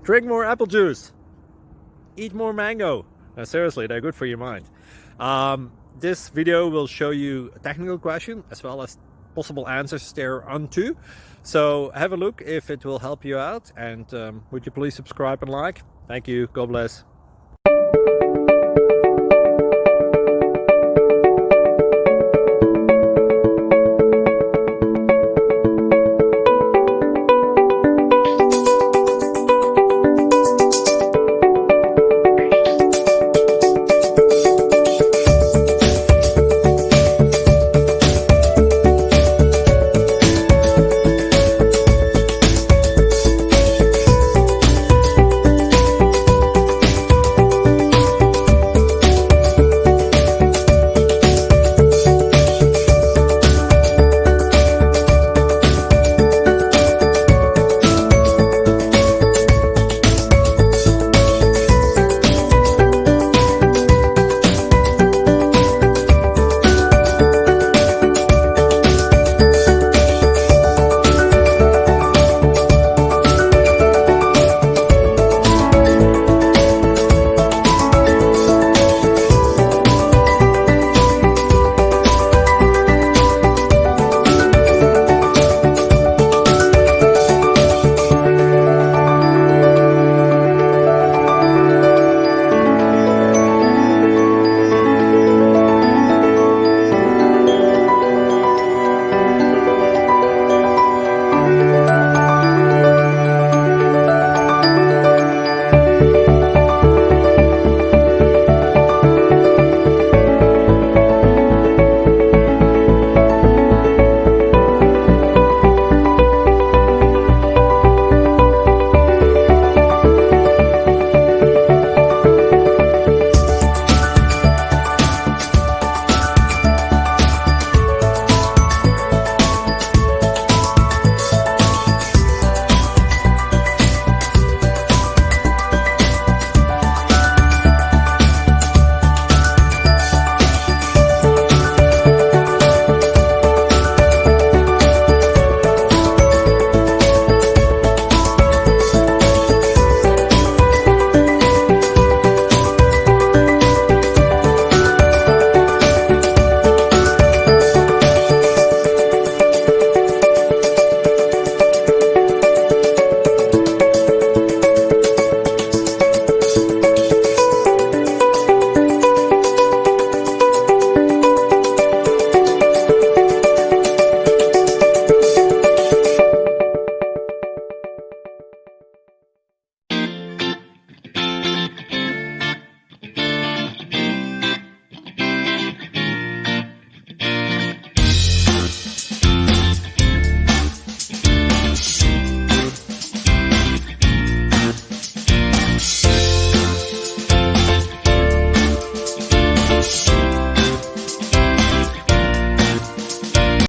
Drink more apple juice. Eat more mango. No, seriously, they're good for your mind. This video will show you a technical question as well as possible answers thereunto. So have a look if it will help you out, and would you please subscribe and like? Thank you. God bless.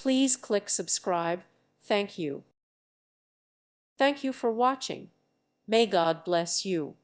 Please click subscribe. Thank you. Thank you for watching. May God bless you.